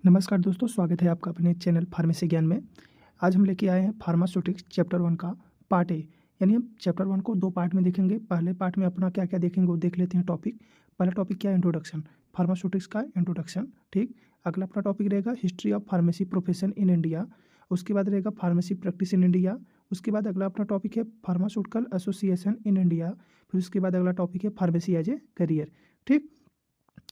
नमस्कार दोस्तों, स्वागत है आपका अपने चैनल फार्मेसी ज्ञान में। आज हम लेके आए हैं फार्मास्यूटिक्स चैप्टर 1 का पार्ट ए। यानी हम चैप्टर 1 को 2 पार्ट में देखेंगे। पहले पार्ट में अपना क्या-क्या देखेंगे वो देख लेते हैं टॉपिक। पहला टॉपिक क्या है? इंट्रोडक्शन, फार्मास्यूटिक्स का इंट्रोडक्शन, ठीक। अगला अपना टॉपिक रहेगा history of pharmacy profession in India. उसके बाद रहेगा फार्मेसी प्रैक्टिस इन इंडिया। उसके बाद अगला अपना टॉपिक है फार्मास्यूटिकल एसोसिएशन इन इंडिया। फिर उसके बाद अगला टॉपिक है फार्मेसी एज ए करियर, ठीक।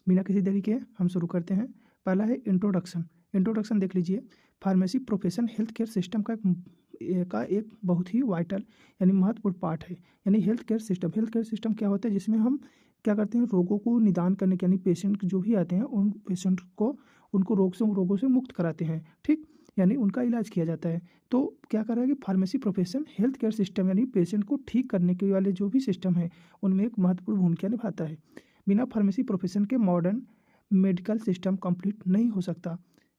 बिना किसी देरी के हम शुरू करते हैं। पहला है इंट्रोडक्शन। इंट्रोडक्शन देख लीजिए। Pharmacy profession health care system का एक बहुत ही वाइटल यानी महत्वपूर्ण पार्ट है। यानी हेल्थ केयर सिस्टम क्या होता है, जिसमें हम क्या करते हैं, रोगों को निदान करने के, यानी पेशेंट जो भी आते हैं उन पेशेंट को उनको रोगों से मुक्त कराते हैं, ठीक। यानी उनका इलाज किया जाता है। तो क्या कर रहा है कि pharmacy profession health care system यानी पेशेंट को ठीक करने के वाले जो भी सिस्टम है उनमें एक महत्वपूर्ण भूमिका निभाता है। बिना फार्मेसी प्रोफेशन के मॉडर्न मेडिकल सिस्टम कंप्लीट नहीं हो सकता।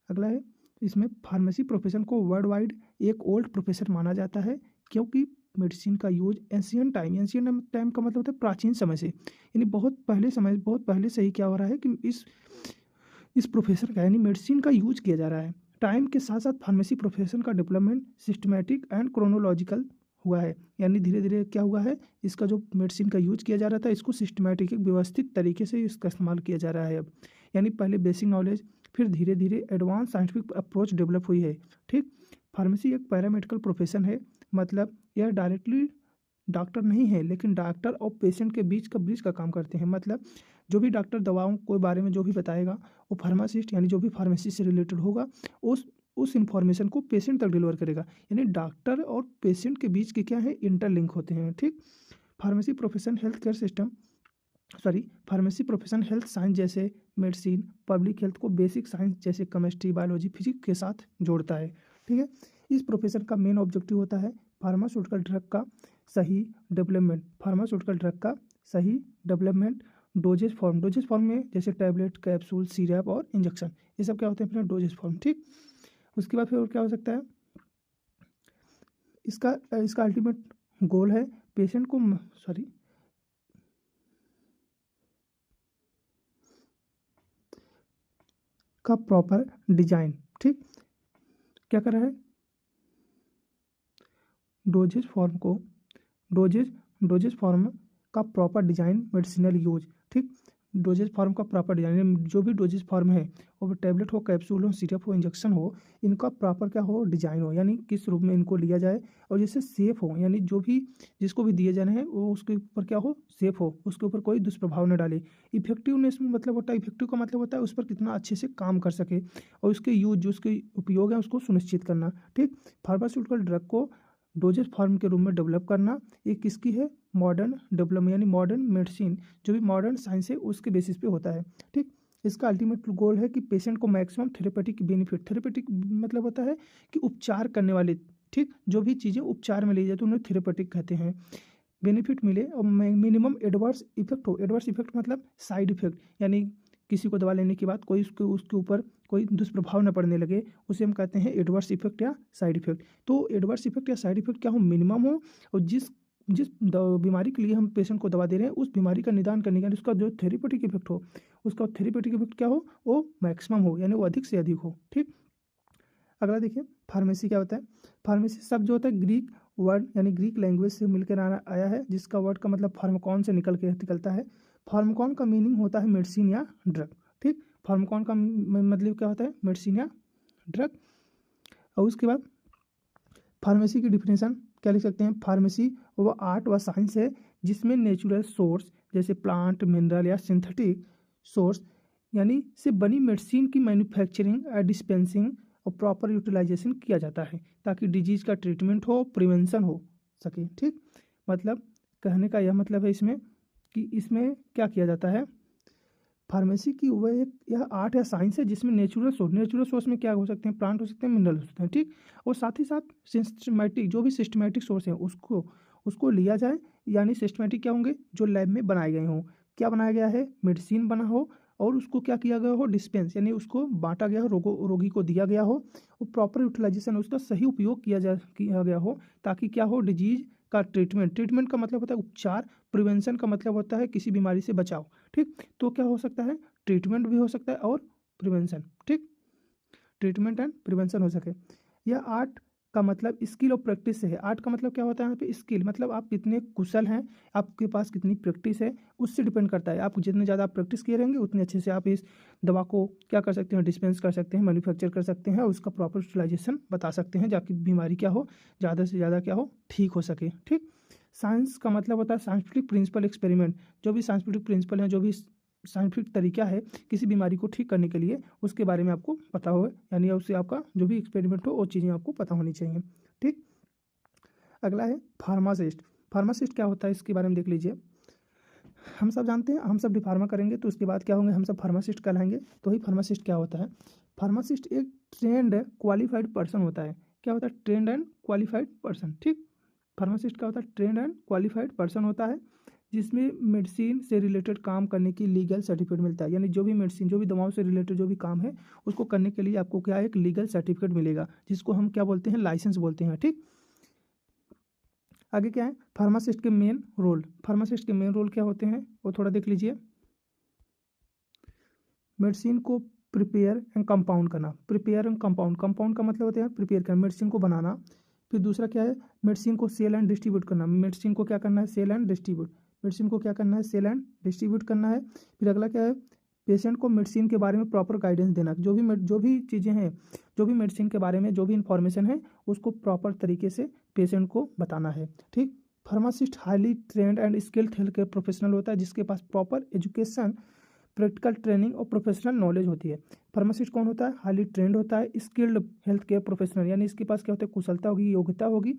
अगला है, इसमें फार्मेसी प्रोफेशन को वर्ल्ड वाइड एक ओल्ड प्रोफेशन माना जाता है, क्योंकि मेडिसिन का यूज एंशियंट टाइम का मतलब होता है प्राचीन समय से, यानी बहुत पहले से ही क्या हो रहा है कि इस प्रोफेशन का यानी मेडिसिन का यूज किया जा रहा है। टाइम के साथ साथ फार्मेसी प्रोफेशन का डेवलपमेंट सिस्टमेटिक एंड क्रोनोलॉजिकल हुआ है। यानी धीरे धीरे क्या हुआ है, इसका जो मेडिसिन का यूज किया जा रहा था इसको सिस्टमेटिक एक व्यवस्थित तरीके से इसका इस्तेमाल किया जा रहा है अब। यानी पहले बेसिक नॉलेज, फिर धीरे धीरे एडवांस साइंटिफिक अप्रोच डेवलप हुई है, ठीक। फार्मेसी एक पैरामेडिकल प्रोफेशन है, मतलब यह डायरेक्टली डॉक्टर नहीं है, लेकिन डॉक्टर और पेशेंट के बीच का ब्रिज का काम करते हैं। मतलब जो भी डॉक्टर दवाओं के बारे में जो भी बताएगा, वो फार्मासिस्ट यानी जो भी फार्मेसी से रिलेटेड होगा उस इंफॉर्मेशन को पेशेंट तक डिलीवर करेगा। यानी डॉक्टर और पेशेंट के बीच के क्या है, इंटरलिंक होते हैं, ठीक। Pharmacy profession health care system pharmacy profession health science जैसे मेडिसिन, पब्लिक हेल्थ को बेसिक साइंस जैसे केमिस्ट्री, बायोलॉजी, फिजिक्स के साथ जोड़ता है, ठीक है। इस प्रोफेशन का मेन ऑब्जेक्टिव होता है फार्मास्यूटिकल ड्रग का सही डेवलपमेंट, डोजेज फॉर्म में जैसे टैबलेट, कैप्सूल, सिरप और इंजेक्शन, ये सब क्या होते हैं अपने डोजेज फॉर्म, ठीक। उसके बाद फिर और क्या हो सकता है, इसका इसका अल्टीमेट गोल है पेशेंट को का प्रॉपर डिजाइन, ठीक। क्या कर रहा है, डोजेज फॉर्म को डोजेज डोजेज फॉर्म का प्रॉपर डिजाइन, मेडिसिनल यूज, ठीक। डोजेज फॉर्म का प्रॉपर डिजाइन, जो भी डोजेज फॉर्म है, वो टैबलेट हो, कैप्सूल हो, सिरप हो, इंजेक्शन हो, इनका प्रॉपर क्या हो, डिजाइन हो, यानी किस रूप में इनको लिया जाए और जिससे सेफ हो, यानी जो भी जिसको भी दिए जाने हैं वो उसके ऊपर क्या हो, सेफ हो, उसके ऊपर कोई दुष्प्रभाव न डाले। इफेक्टिवनेस में मतलब होता है, इफेक्टिव का मतलब होता है उस पर कितना अच्छे से काम कर सके और उसके यूज जो उसके उपयोग है उसको सुनिश्चित करना, ठीक। फार्मास्यूटिकल ड्रग को डोजेज फॉर्म के रूप में डेवलप करना, ये किसकी है, मॉडर्न डेवलपमेंट यानी मॉडर्न मेडिसिन, जो भी मॉडर्न साइंस है उसके बेसिस पे होता है, ठीक। इसका अल्टीमेट गोल है कि पेशेंट को मैक्सिमम थेरेपेटिक मतलब होता है कि उपचार करने वाले, ठीक, जो भी चीज़ें उपचार में ली जाती है उन्हें थेरेपेटिक कहते हैं, बेनिफिट मिले और मिनिमम एडवर्स इफेक्ट हो। एडवर्स इफेक्ट मतलब साइड इफेक्ट, यानी किसी को दवा लेने के बाद कोई उसके उसके ऊपर कोई दुष्प्रभाव न पड़ने लगे, उसे हम कहते हैं एडवर्स इफेक्ट या साइड इफेक्ट। तो एडवर्स इफेक्ट या साइड इफेक्ट क्या हो, मिनिमम हो, और जिस जिस बीमारी के लिए हम पेशेंट को दवा दे रहे हैं उस बीमारी का निदान करने का उसका जो थेरेपेटिक इफेक्ट हो, उसका थेरेपेटिक इफेक्ट क्या हो, वो मैक्सिमम हो, यानी वो अधिक से अधिक हो, ठीक। अगला देखिए, फार्मेसी क्या होता है। फार्मेसी शब्द जो होता है ग्रीक वर्ड यानी ग्रीक लैंग्वेज से मिलकर आया है, जिसका वर्ड का मतलब फार्माकॉन से निकलता है। फार्माकॉन का मीनिंग होता है मेडिसिन या ड्रग, ठीक। फार्माकॉन का मतलब क्या होता है, मेडिसिन या ड्रग। और उसके बाद फार्मेसी की डिफिनेशन क्या लिख सकते हैं, फार्मेसी वो आर्ट व साइंस है जिसमें नेचुरल सोर्स जैसे प्लांट, मिनरल या सिंथेटिक सोर्स यानी से बनी मेडिसिन की मैन्युफैक्चरिंग, डिस्पेंसिंग और प्रॉपर यूटिलाइजेशन किया जाता है, ताकि डिजीज का ट्रीटमेंट हो, प्रिवेंशन हो सके, ठीक। मतलब कहने का यह मतलब है इसमें कि इसमें क्या किया जाता है, फार्मेसी की वह एक यह आर्ट या साइंस है जिसमें नेचुरल सोर्स में क्या हो सकते हैं, प्लांट हो सकते हैं, मिनरल हो सकते हैं, ठीक। और साथ ही साथ सिस्टमेटिक सोर्स हैं उसको उसको लिया जाए, यानी सिस्टमेटिक क्या होंगे, जो लैब में बनाए गए हों। क्या बनाया गया है, मेडिसिन बना हो और उसको क्या किया गया हो, डिस्पेंस यानी उसको बांटा गया हो, रोगी को दिया गया हो, और प्रॉपर यूटिलाइजेशन उसका सही उपयोग किया गया हो, ताकि क्या हो, डिजीज का ट्रीटमेंट का मतलब होता है उपचार, प्रिवेंशन का मतलब होता है किसी बीमारी से बचाव, ठीक। तो क्या हो सकता है, ट्रीटमेंट भी हो सकता है और प्रिवेंशन, ठीक। ट्रीटमेंट एंड प्रिवेंशन हो सके। यह आर्ट का मतलब स्किल और प्रैक्टिस से है। आर्ट का मतलब क्या होता है यहाँ पे, स्किल मतलब आप कितने कुशल हैं, आपके पास कितनी प्रैक्टिस है, उससे डिपेंड करता है। आप जितने ज़्यादा आप प्रैक्टिस किए रहेंगे उतने अच्छे से आप इस दवा को क्या कर सकते हैं, डिस्पेंस कर सकते हैं, मैन्युफैक्चर कर सकते हैं और उसका प्रॉपर यूटिलाइजेशन बता सकते हैं, जाकि बीमारी क्या हो, ज़्यादा से ज़्यादा क्या हो, ठीक हो सके। ठीक। साइंस का मतलब होता है साइंटिफिक प्रिंसिपल एक्सपेरिमेंट। जो भी साइंटिफिक प्रिंसिपल हैं, जो भी साइंटिफिक तरीका है किसी बीमारी को ठीक करने के लिए, उसके बारे में आपको पता हो, यानी उससे आपका जो भी एक्सपेरिमेंट हो वो चीज़ें आपको पता होनी चाहिए। ठीक। अगला है फार्मासिस्ट। फार्मासिस्ट क्या होता है इसके बारे में देख लीजिए। हम सब जानते हैं, हम सब डी फार्मा करेंगे तो उसके बाद क्या होंगे, हम सब फार्मासिस्ट कहलाएंगे। तो वही फार्मासिस्ट क्या होता है, फार्मासिस्ट एक ट्रेंड क्वालिफाइड पर्सन होता है। क्या होता है, ट्रेंड एंड क्वालिफाइड पर्सन। ठीक। फार्मासिस्ट क्या होता है, ट्रेंड एंड क्वालिफाइड पर्सन होता है जिसमें मेडिसिन से रिलेटेड काम करने की लीगल सर्टिफिकेट मिलता है। यानी जो भी मेडिसिन, जो भी दवाओं से रिलेटेड जो भी काम है उसको करने के लिए आपको क्या, एक लीगल सर्टिफिकेट मिलेगा, जिसको हम क्या बोलते हैं, लाइसेंस बोलते हैं। ठीक। आगे क्या है, फार्मासिस्ट के मेन रोल। फार्मासिस्ट के मेन रोल क्या होते हैं वो थोड़ा देख लीजिए। मेडिसिन को प्रिपेयर एंड कंपाउंड करना। प्रिपेयर एंड कंपाउंड, कंपाउंड का मतलब होता है प्रिपेयर करना, मेडिसिन को बनाना। फिर दूसरा क्या है, मेडिसिन को सेल एंड डिस्ट्रीब्यूट करना। मेडिसिन को क्या करना है, सेल एंड डिस्ट्रीब्यूट। मेडिसिन को क्या करना है, सेल एंड डिस्ट्रीब्यूट करना है। फिर अगला क्या है, पेशेंट को मेडिसिन के बारे में प्रॉपर गाइडेंस देना। जो भी चीज़ें हैं, जो भी मेडिसिन के बारे में जो भी इंफॉर्मेशन है उसको प्रॉपर तरीके से पेशेंट को बताना है। ठीक। Pharmacist highly trend and skilled health care professional होता है जिसके पास प्रॉपर एजुकेशन, प्रैक्टिकल ट्रेनिंग और प्रोफेशनल नॉलेज होती है। फार्मासिस्ट कौन होता है, हाईली ट्रेंड होता है, स्किल्ड हेल्थ केयर प्रोफेशनल, यानी इसके पास क्या होता है, कुशलता होगी, योग्यता होगी,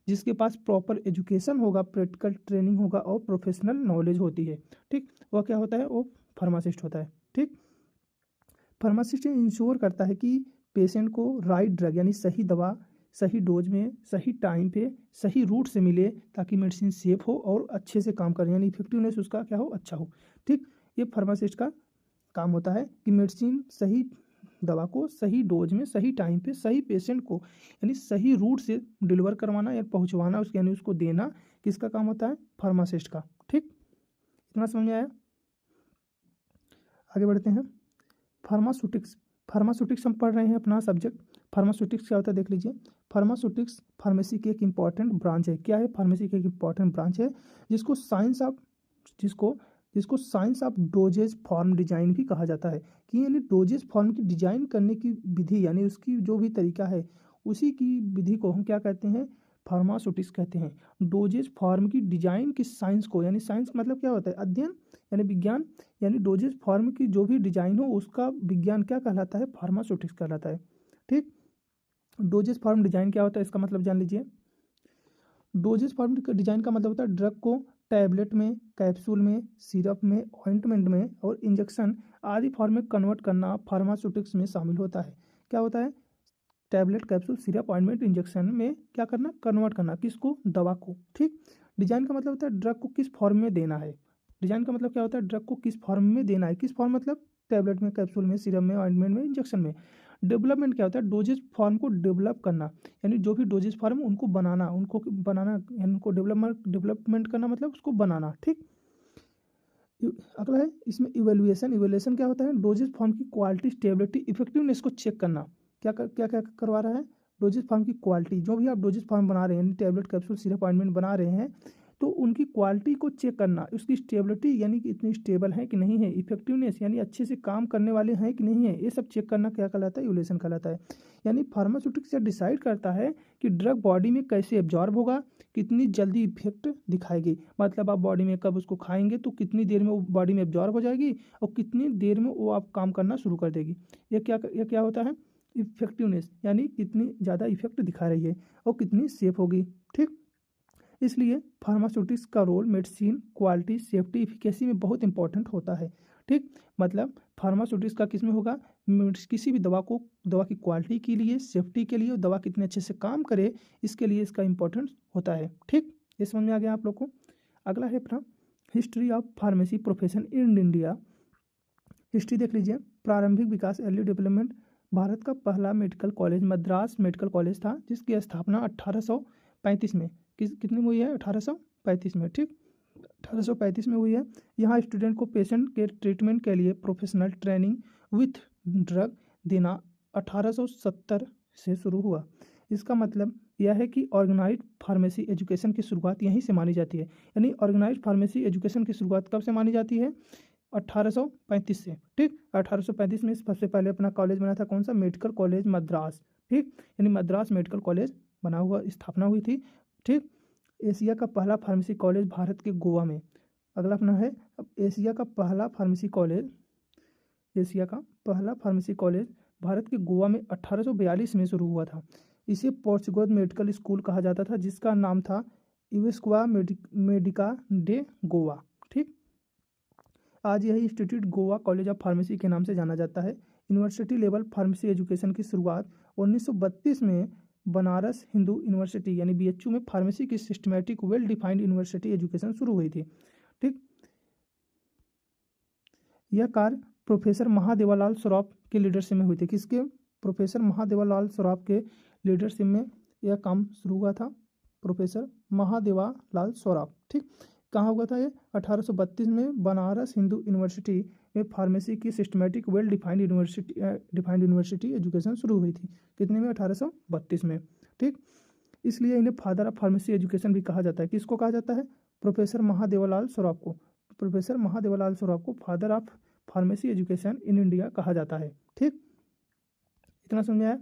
जिसके पास प्रॉपर एजुकेशन होगा, प्रैक्टिकल ट्रेनिंग होगा और प्रोफेशनल नॉलेज होती है। ठीक। वह क्या होता है, वो फार्मासिस्ट होता है। ठीक। फार्मासिस्ट इंश्योर करता है कि पेशेंट को राइट ड्रग यानी सही दवा सही डोज में सही टाइम पे सही रूट से मिले, ताकि मेडिसिन सेफ हो और अच्छे से काम करे, यानी इफेक्टिवनेस उसका क्या हो, अच्छा हो। ठीक। ये फार्मासिस्ट का काम होता है कि मेडिसिन सही दवा को सही डोज में सही टाइम पे सही पेशेंट को यानी सही रूट से डिलीवर करवाना या पहुंचवाना, उसके यानी उसको देना, किसका काम होता है, फार्मासिस्ट का। ठीक। इतना समझ में आया। आगे बढ़ते हैं। फार्मास्यूटिक्स। फार्मास्यूटिक्स हम पढ़ रहे हैं अपना सब्जेक्ट। फार्मास्यूटिक्स क्या होता है देख लीजिए। फार्मास्यूटिक्स फार्मेसी की एक इंपॉर्टेंट ब्रांच है। क्या है, फार्मेसी की एक इंपॉर्टेंट ब्रांच है जिसको साइंस ऑफ जिसको जिसको science of doses form design भी कहा जाता है। कि यानी डोजेज फॉर्म की डिजाइन करने की विधि, यानी उसकी जो भी तरीका है उसी की विधि को हम क्या कहते हैं, फार्मास्यूटिक्स कहते हैं। डोजेज फॉर्म की डिजाइन की साइंस को, यानी साइंस मतलब क्या होता है, अध्ययन यानी विज्ञान, यानी डोजेज फॉर्म की जो भी डिजाइन हो उसका विज्ञान क्या कहलाता है, फार्मास्यूटिक्स कहलाता है। ठीक। डोजेज फॉर्म डिजाइन क्या होता है इसका मतलब जान लीजिए। डोजेज फॉर्म डिजाइन का मतलब होता है ड्रग को टैबलेट में, कैप्सूल में, सिरप में, ऑइंटमेंट में और इंजेक्शन आदि फॉर्म में कन्वर्ट करना फार्मास्यूटिक्स में शामिल होता है। क्या होता है, tablet, capsule, syrup, ointment, injection में क्या करना, कन्वर्ट करना, किसको, दवा को। ठीक। डिजाइन का मतलब होता है ड्रग को किस फॉर्म में देना है। डिजाइन का मतलब क्या होता है, ड्रग को किस फॉर्म में देना है। किस फॉर्म मतलब टैबलेट में, कैप्सूल में, सिरप में, ऑइंटमेंट में, इंजेक्शन में। डेवलपमेंट क्या होता है, डोजेज फॉर्म को डेवलप करना, यानी जो भी डोजेज फॉर्म उनको बनाना, यानी उनको डेवलपमेंट करना मतलब उसको बनाना। ठीक। अगला है इसमें इवेल्युएशन। इवेल्युएशन क्या होता है, डोजेज फॉर्म की क्वालिटी, स्टेबिलिटी, इफेक्टिवनेस को चेक करना। क्या करवा रहा है, डोजेज फॉर्म की क्वालिटी, जो भी आप डोजेज फॉर्म बना रहे हैं, यानी टैबलेट, कैप्सूल, सिरप, ऑइंटमेंट बना रहे हैं, तो उनकी क्वालिटी को चेक करना, उसकी स्टेबिलिटी यानी कि इतनी स्टेबल है कि नहीं है, इफेक्टिवनेस यानी अच्छे से काम करने वाले हैं कि नहीं है, ये सब चेक करना क्या कहलाता है, इवेल्युएशन कहलाता है। यानी फार्मास्यूटिक्स डिसाइड करता है कि ड्रग बॉडी में कैसे एब्जॉर्ब होगा, कितनी जल्दी इफेक्ट दिखाएगी, मतलब आप बॉडी में कब उसको खाएंगे तो कितनी देर में वो बॉडी में एब्जॉर्ब हो जाएगी और कितनी देर में वो आप काम करना शुरू कर देगी। ये क्या होता है, इफेक्टिवनेस, यानी कितनी ज़्यादा इफेक्ट दिखा रही है और कितनी सेफ होगी। ठीक। इसलिए फार्मास्यूटिक्स का role medicine quality, safety, efficacy में बहुत इंपॉर्टेंट होता है। ठीक। मतलब फार्मास्यूटिक्स का किस में होगा, किसी भी दवा की क्वालिटी के लिए, सेफ्टी के लिए, दवा कितने अच्छे से काम करे इसके लिए इसका इंपॉर्टेंस होता है। ठीक। ये समझ में आ गया आप लोग को। अगला है अपना history of pharmacy profession in India. History देख लीजिए। प्रारंभिक विकास, अर्ली डेवलपमेंट। भारत का पहला medical college Madras medical college था जिसकी स्थापना 1835 में कितने में हुई है, 1835 में। ठीक। 1835 में हुई है। यहाँ स्टूडेंट को पेशेंट के ट्रीटमेंट के लिए प्रोफेशनल ट्रेनिंग विथ ड्रग देना 1870 से शुरू हुआ। इसका मतलब यह है कि ऑर्गेनाइज्ड फार्मेसी एजुकेशन की शुरुआत यहीं से मानी जाती है। यानी ऑर्गेनाइज्ड फार्मेसी एजुकेशन की शुरुआत कब से मानी जाती है? 1835 से। ठीक, 1835 में सबसे पहले अपना कॉलेज बना था, कौन सा? Medical college Madras. ठीक, यानी मद्रास मेडिकल कॉलेज बना हुआ, स्थापना हुई थी। ठीक, एशिया का पहला फार्मेसी कॉलेज भारत के गोवा में। अगला अपना है अब एशिया का पहला फार्मेसी कॉलेज भारत के गोवा में 1842 में शुरू हुआ था। इसे पोर्चुगीज मेडिकल स्कूल कहा जाता था, जिसका नाम था इवेस्कुआ मेडिका डे गोवा। ठीक, आज यही institute Goa college of pharmacy के नाम से जाना जाता है। यूनिवर्सिटी लेवल फार्मेसी एजुकेशन की शुरुआत 1932 में बनारस हिंदू यूनिवर्सिटी यानी BHU में फार्मेसी की systematic well defined university education शुरू हुई थी। ठीक, यह कार्य प्रोफेसर महादेवालाल सौरभ के लीडरशिप में हुई थी। किसके? प्रोफेसर महादेवालाल सौरभ के लीडरशिप में यह काम शुरू हुआ था, प्रोफेसर महादेवालाल सौरभ। ठीक, कहाँ हुआ था ये? 1832 में बनारस हिंदू यूनिवर्सिटी में फार्मेसी की systematic well defined university education शुरू हुई थी। कितने में? 1832 में। ठीक, इसलिए इन्हें फादर ऑफ फार्मेसी एजुकेशन भी कहा जाता है। किसको कहा जाता है? प्रोफेसर महादेवालाल सौरभ को। प्रोफेसर महादेवालाल सौरभ को father of pharmacy education in India कहा जाता है। ठीक, इतना समझ आया?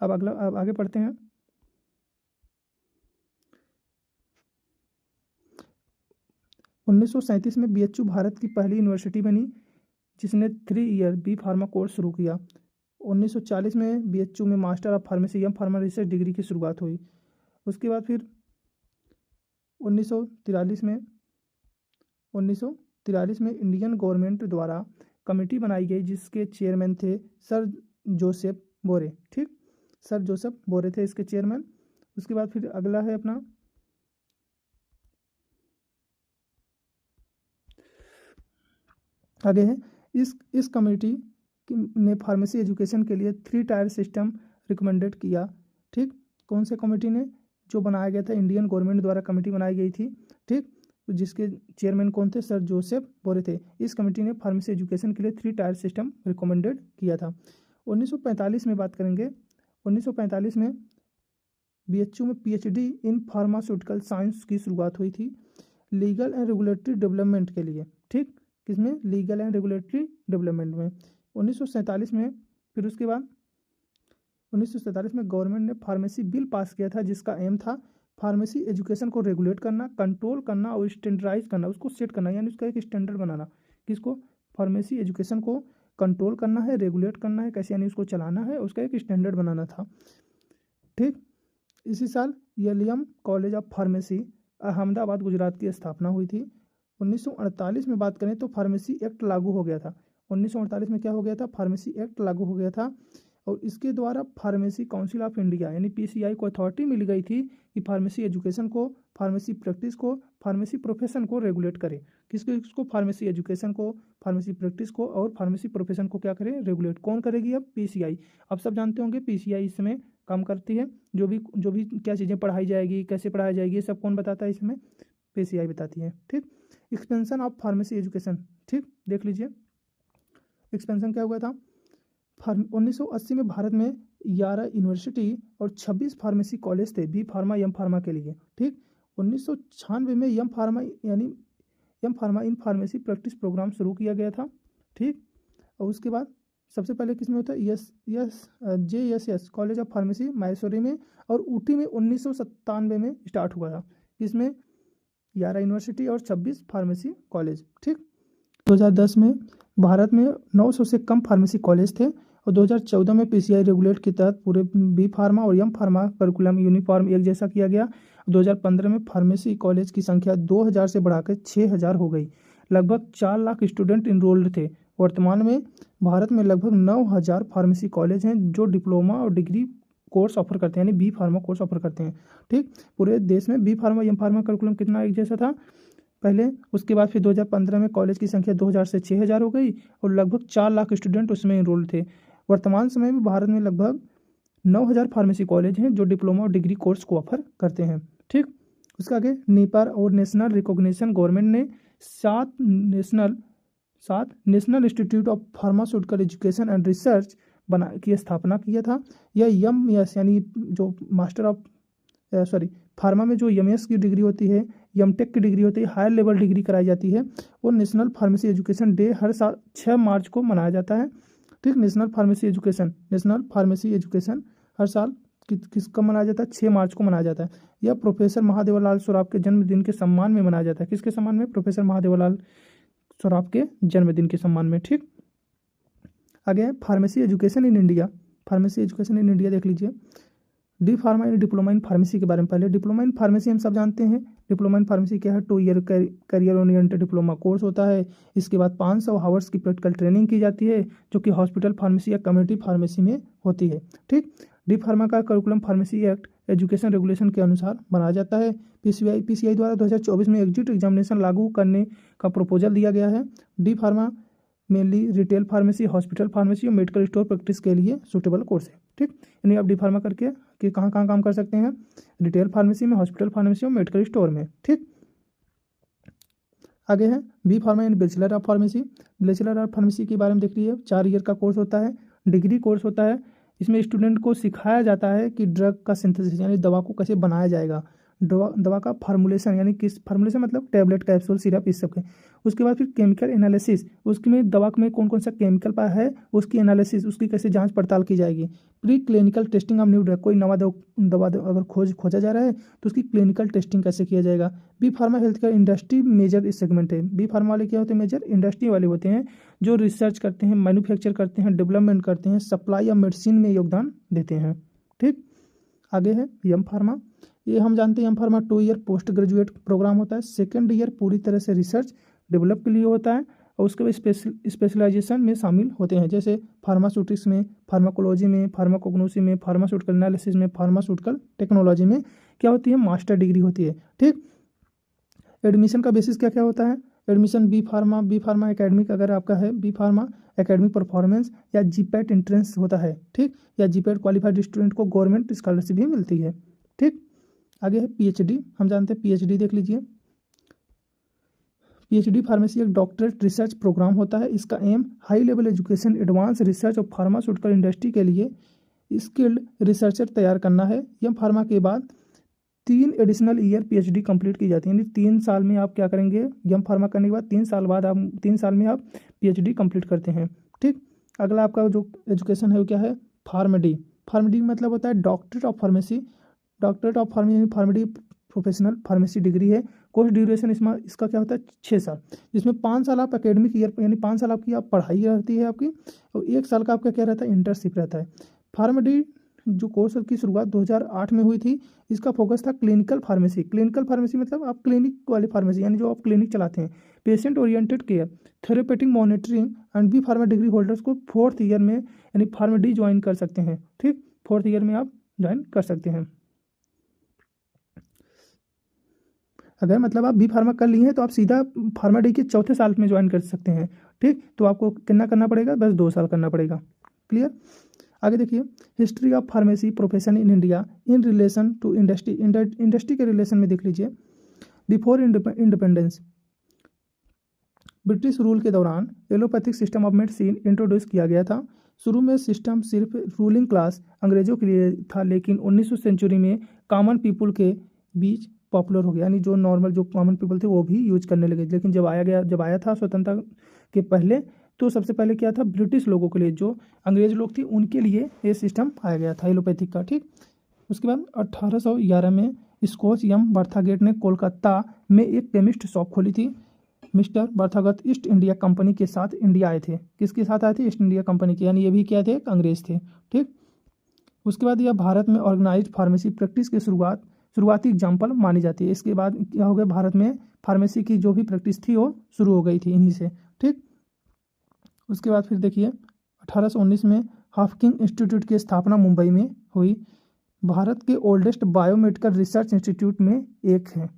अब आगे पढ़ते हैं। 1937 में BHU भारत की पहली यूनिवर्सिटी बनी, जिसने 3 ईयर बी फार्मा कोर्स शुरू किया। 1940 में BHU में master of pharmacy M pharma research degree की शुरुआत हुई। उसके बाद फिर 1943 में इंडियन गवर्नमेंट द्वारा कमेटी बनाई गई, जिसके चेयरमैन थे सर जोसेफ बोरे। ठीक, सर जोसेफ बोरे थे इसके चेयरमैन। उसके बाद फिर अगला है अपना आगे है इस कमेटी ने फार्मेसी एजुकेशन के लिए 3 टायर सिस्टम रिकमेंडेड किया। ठीक, कौन से कमेटी ने? जो बनाया गया था, इंडियन गवर्नमेंट द्वारा कमेटी बनाई गई थी। ठीक, जिसके चेयरमैन कौन थे? सर जोसेफ बोरे थे। इस कमेटी ने फार्मेसी एजुकेशन के लिए 3 टायर सिस्टम रिकमेंडेड किया था। 1945 में बात करेंगे। 1945 में BHU में PhD इन फार्मास्यूटिकल साइंस की शुरुआत हुई थी, लीगल एंड रेगुलेटरी डेवलपमेंट के लिए। ठीक, किसमें? लीगल एंड रेगुलेटरी डेवलपमेंट में। 1947 में फिर उसके बाद 1947 में गवर्नमेंट ने फार्मेसी बिल पास किया था, जिसका एम था फार्मेसी एजुकेशन को रेगुलेट करना, कंट्रोल करना और स्टैंडर्डाइज करना, उसको सेट करना, यानी उसका एक स्टैंडर्ड बनाना। किसको? फार्मेसी एजुकेशन को कंट्रोल करना है, रेगुलेट करना है, कैसे यानी उसको चलाना है, उसका एक स्टैंडर्ड बनाना था। ठीक, इसी साल यलियम college of pharmacy Ahmedabad Gujarat की स्थापना हुई थी। 1948 में बात करें तो फार्मेसी एक्ट लागू हो गया था। 1948 में क्या हो गया था? फार्मेसी एक्ट लागू हो गया था, और इसके द्वारा फार्मेसी काउंसिल ऑफ इंडिया यानी PCI को अथॉरिटी मिल गई थी कि फार्मेसी एजुकेशन को, फार्मेसी प्रैक्टिस को, फार्मेसी प्रोफेशन को रेगुलेट करे। किसको? फार्मेसी एजुकेशन को, फार्मेसी प्रैक्टिस को और फार्मेसी प्रोफेशन को क्या करे? रेगुलेट। कौन करेगी? अब PCI। अब सब जानते होंगे PCI इसमें काम करती है। जो भी क्या चीज़ें पढ़ाई जाएगी, कैसे पढ़ाई जाएगी, ये सब कौन बताता है? इसमें PCI बताती है। ठीक, एक्सपेंशन ऑफ फार्मेसी एजुकेशन। ठीक, देख लीजिए एक्सपेंशन क्या हुआ था। 1980 में भारत में 11 यूनिवर्सिटी और 26 फार्मेसी कॉलेज थे, बी फार्मा एम फार्मा के लिए। ठीक, 1996 में M pharma in pharmacy practice programme शुरू किया गया था। ठीक, और उसके बाद सबसे पहले किसमें होता है? JSS कॉलेज ऑफ फार्मेसी मैसूरी में और ऊटी में 1997 में स्टार्ट हुआ था। इसमें 11 यूनिवर्सिटी और 26 फार्मेसी कॉलेज। ठीक, 2010 में भारत में 900 से कम फार्मेसी कॉलेज थे, और 2014 में PCI रेगुलेट के तहत पूरे बी फार्मा और एम फार्मा करिकुलम यूनिफॉर्म एक जैसा किया गया। 2015 में फार्मेसी कॉलेज की संख्या 2000 से बढ़ाकर 6000 हो गई। लगभग 4 लाख स्टूडेंट इनरोल्ड थे। वर्तमान में भारत में लगभग 9000 फार्मेसी कॉलेज हैं जो डिप्लोमा और डिग्री कोर्स ऑफर करते हैं, यानी बी फार्मा कोर्स ऑफर करते हैं। ठीक, पूरे देश में B pharma M pharma curriculum कितना एक जैसा था पहले। उसके बाद फिर 2015 में कॉलेज की संख्या 2000 से 6000 हो गई, और लगभग 4 लाख स्टूडेंट उसमें इनरोल थे। वर्तमान समय में भारत में लगभग 9000 फार्मेसी कॉलेज हैं जो डिप्लोमा और डिग्री कोर्स को ऑफर करते हैं। ठीक, उसके आगे नीपर और नेशनल रिकॉग्निशन गवर्नमेंट ने 7 national institute of pharmaceutical education and research की स्थापना किया था। यह एमएस यानी जो मास्टर ऑफ फार्मा में जो एमएस की डिग्री होती है, एमटेक की डिग्री होती है, हायर लेवल डिग्री कराई जाती है, वो नेशनल फार्मेसी एजुकेशन डे हर साल 6 मार्च को मनाया जाता है। ठीक, नेशनल फार्मेसी एजुकेशन हर साल किसका मनाया जाता है? 6 मार्च को मनाया जाता है। यह प्रोफेसर महादेवलाल सौराफ के जन्मदिन के सम्मान में मनाया जाता है। किसके सम्मान में? प्रोफेसर महादेवलाल सौराफ के जन्मदिन के सम्मान में। ठीक, आगे है pharmacy education in India. Pharmacy education in India देख लीजिए। डी फार्मा यानी डिप्लोमा इन फार्मेसी के बारे में पहले। डिप्लोमा इन फार्मेसी हम सब जानते हैं। डिप्लोमा इन फार्मेसी क्या है? 2 year career oriented diploma course होता है। इसके बाद 500 आवर्स की प्रैक्टिकल ट्रेनिंग की जाती है, जो कि हॉस्पिटल फार्मेसी या कम्युनिटी फार्मेसी में होती है। ठीक, डी फार्मा का curriculum pharmacy act education regulation के अनुसार बनाया जाता है। पीसीआई द्वारा 2024 में एग्जिट एग्जामिनेशन लागू करने का प्रपोजल दिया गया है। D pharma mainly retail pharmacy, hospital pharmacy और मेडिकल स्टोर प्रैक्टिस के लिए सूटेबल कोर्स है। ठीक, यानी आप डी फार्मा करके कि कहाँ कहाँ काम कर सकते हैं? रिटेल फार्मेसी में, हॉस्पिटल फार्मेसी और मेडिकल स्टोर में। ठीक, आगे है बी फार्मा यानी bachelor of pharmacy. Bachelor of pharmacy के बारे में देख लीजिए। 4 ईयर का कोर्स होता है, डिग्री कोर्स होता है। इसमें स्टूडेंट को सिखाया जाता है कि ड्रग का सिंथेसिस यानी दवा को कैसे बनाया जाएगा, दवा का फार्मूलेशन यानी किस फार्मूलेशन मतलब टैबलेट, कैप्सूल, सिरप, इस सब के। उसके बाद फिर केमिकल एनालिसिस, उसमें दवा में कौन कौन सा केमिकल पाया है उसकी एनालिसिस, उसकी कैसे जांच पड़ताल की जाएगी। Pre clinical testing of new drug, कोई नवा दवा अगर खोजा जा रहा है तो उसकी क्लिनिकल टेस्टिंग कैसे किया जाएगा। B pharma health care industry major इस सेगमेंट है। बी फार्मा वाले क्या होते हैं? मेजर इंडस्ट्री वाले होते हैं, जो रिसर्च करते हैं, मैन्युफैक्चर करते हैं, डेवलपमेंट करते हैं, सप्लाई या मेडिसिन में योगदान देते हैं। ठीक, आगे है एम फार्मा। ये हम जानते हैं M pharma 2 year post graduate programme होता है। सेकेंड ईयर पूरी तरह से रिसर्च डेवलप के लिए होता है और उसके बाद स्पेशलाइजेशन में शामिल होते हैं, जैसे फार्मास्यूटिक्स में, फार्माकोलॉजी में, फार्माकोग्नोसी में, फार्मास्यूटिकल एनालिसिस में, फार्मास्यूटिकल टेक्नोलॉजी में क्या होती है? मास्टर डिग्री होती है। ठीक, एडमिशन का बेसिस क्या क्या होता है? एडमिशन बी फार्मा एकेडमिक अगर आपका है, बी फार्मा एकेडमिक परफॉर्मेंस या जीपैट एंट्रेंस होता है। ठीक, या जीपैट क्वालिफाइड स्टूडेंट को गवर्नमेंट स्कॉलरशिप भी मिलती है। ठीक, आगे है पीएचडी। हम जानते हैं पीएचडी देख लीजिए। पीएचडी फार्मेसी एक डॉक्टरेट रिसर्च प्रोग्राम होता है। इसका aim high level education, advance research और फार्मास्यूटिकल इंडस्ट्री के लिए स्किल्ड रिसर्चर तैयार करना है। एम फार्मा के बाद 3 एडिशनल ईयर पीएचडी कंप्लीट की जाती है, यानी 3 साल में आप क्या करेंगे? एम फार्मा करने के बाद 3 साल बाद आप 3 साल में आप पीएचडी कंप्लीट करते हैं। ठीक, अगला आपका जो एजुकेशन है वो क्या है? फार्मडी। फार्मडी मतलब होता है doctorate of pharmacy. Doctorate of pharmacy यानी फार्मडी प्रोफेशनल फार्मेसी डिग्री है। कोर्स ड्यूरेशन इसका क्या होता है? 6 साल, जिसमें 5 साल आप एकेडमिक ईयर यानी 5 साल आपकी आप पढ़ाई रहती है आपकी, और 1 साल का आपका क्या रहता है? इंटर्नशिप रहता है। फार्मडी जो कोर्स की शुरुआत 2008 में हुई थी। इसका फोकस था क्लिनिकल फार्मेसी। क्लिनिकल फार्मेसी मतलब आप क्लिनिक वाली फार्मेसी यानी जो आप क्लिनिक चलाते हैं, patient oriented care, therapeutic monitoring and B pharma degree holders को 4th ईयर में यानी फार्मडी ज्वाइन कर सकते हैं। ठीक, 4th ईयर में आप ज्वाइन कर सकते हैं। अगर मतलब आप बी फार्मा कर लिए हैं तो आप सीधा फार्मा डी के 4थे साल में ज्वाइन कर सकते हैं। ठीक, तो आपको कितना करना पड़ेगा? बस 2 साल करना पड़ेगा। क्लियर? आगे देखिए, history of pharmacy profession in India in relation to industry. Industry के रिलेशन में देख लीजिए। बिफोर इंडिपेंडेंस, ब्रिटिश रूल के दौरान allopathic system of medicine introduce किया गया था। शुरू में सिस्टम सिर्फ रूलिंग क्लास अंग्रेजों के लिए था, लेकिन 19वीं सेंचुरी में कॉमन पीपल के बीच पॉपुलर हो गया, यानी जो नॉर्मल जो कॉमन पीपल थे वो भी यूज करने लगे। लेकिन जब आया था स्वतंत्रता के पहले, तो सबसे पहले क्या था? ब्रिटिश लोगों के लिए, जो अंग्रेज लोग थे उनके लिए ये सिस्टम आया गया था एलोपैथिक का। ठीक, उसके बाद 1811 में स्कॉच एम बर्थागेट ने कोलकाता में एक केमिस्ट शॉप खोली थी। मिस्टर बर्थागत ईस्ट इंडिया कंपनी के साथ इंडिया आए थे। किसके साथ आए थे? ईस्ट इंडिया कंपनी के, यानी ये भी क्या थे? अंग्रेज थे। ठीक, उसके बाद यह भारत में ऑर्गेनाइज्ड फार्मेसी प्रैक्टिस की शुरुआती एग्जाम्पल मानी जाती है। इसके बाद क्या हो गया? भारत में फार्मेसी की जो भी प्रैक्टिस थी वो शुरू हो गई थी इन्हीं से। ठीक, उसके बाद फिर देखिए 1819 में हाफकिन इंस्टीट्यूट की स्थापना मुंबई में हुई। भारत के ओल्डेस्ट बायोमेडिकल रिसर्च इंस्टीट्यूट में एक है।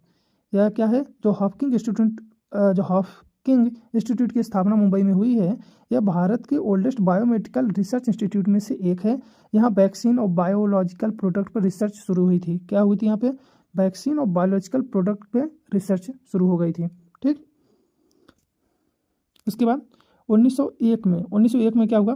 यह क्या है? जो हाफकिन इंस्टीट्यूट की स्थापना मुंबई में हुई है, यह भारत के ओल्डेस्ट बायोमेडिकल रिसर्च इंस्टीट्यूट में से एक है। यहाँ वैक्सीन और बायोलॉजिकल प्रोडक्ट पर रिसर्च शुरू हुई थी। क्या हुई थी यहाँ पे? वैक्सीन और बायोलॉजिकल प्रोडक्ट पे रिसर्च शुरू हो गई थी। ठीक, उसके बाद 1901 में क्या हुआ?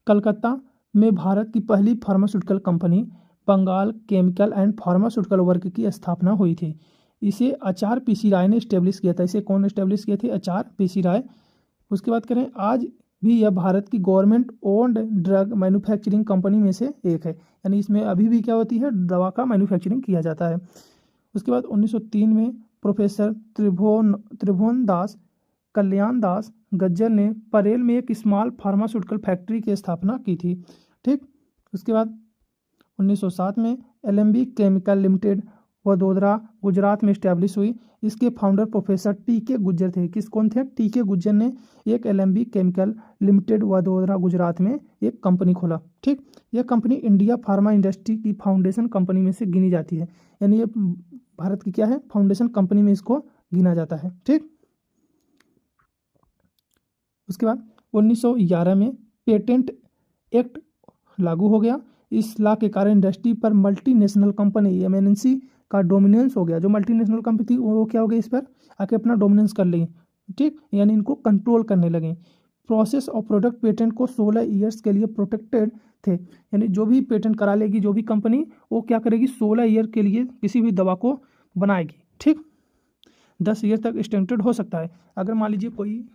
कलकत्ता में भारत की पहली pharmaceutical company Bengal chemical and pharmaceutical work की स्थापना हुई थी। इसे आचार्य पीसी राय ने इस्टेब्लिश किया था। इसे कौन इस्टेब्लिश किए थे? आचार्य पीसी राय। उसके बाद करें, आज भी यह भारत की government owned drug manufacturing company में से एक है, यानी इसमें अभी भी क्या होती है? दवा का मैन्युफैक्चरिंग किया जाता है। उसके बाद 1903 में प्रोफेसर त्रिभुवन दास कल्याण दास गज्जर ने परेल में एक स्मॉल फार्मास्यूटिकल फैक्ट्री की स्थापना की थी। ठीक। उसके बाद 1907 में LMB chemical limited Vadodara Gujarat में इस्टेब्लिश हुई। इसके फाउंडर प्रोफेसर टी.के. गुज्जर थे। कौन थे? टी.के. गुज्जर ने एक LMB chemical limited Vadodara Gujarat में एक कंपनी खोला। ठीक। यह कंपनी इंडिया फार्मा इंडस्ट्री की फाउंडेशन कंपनी में से गिनी जाती है, यानी ये भारत की क्या है? फाउंडेशन कंपनी में इसको गिना जाता है। ठीक। उसके बाद 1911 में पेटेंट एक्ट लागू हो गया। इस लॉ के कारण इंडस्ट्री पर मल्टीनेशनल कंपनी एमएनसी का डोमिनेंस हो गया। जो मल्टीनेशनल कंपनी थी वो क्या हो गई? इस पर आके अपना डोमिनेंस कर ली। ठीक, यानी इनको कंट्रोल करने लगे। प्रोसेस और प्रोडक्ट पेटेंट को 16 ईयर्स के लिए प्रोटेक्टेड थे, यानी जो भी पेटेंट करा लेगी जो भी कंपनी, वो क्या करेगी? 16 ईयर के लिए किसी भी दवा को बनाएगी। ठीक, 10 ईयर तक एक्सटेंडेड हो सकता है। अगर मान लीजिए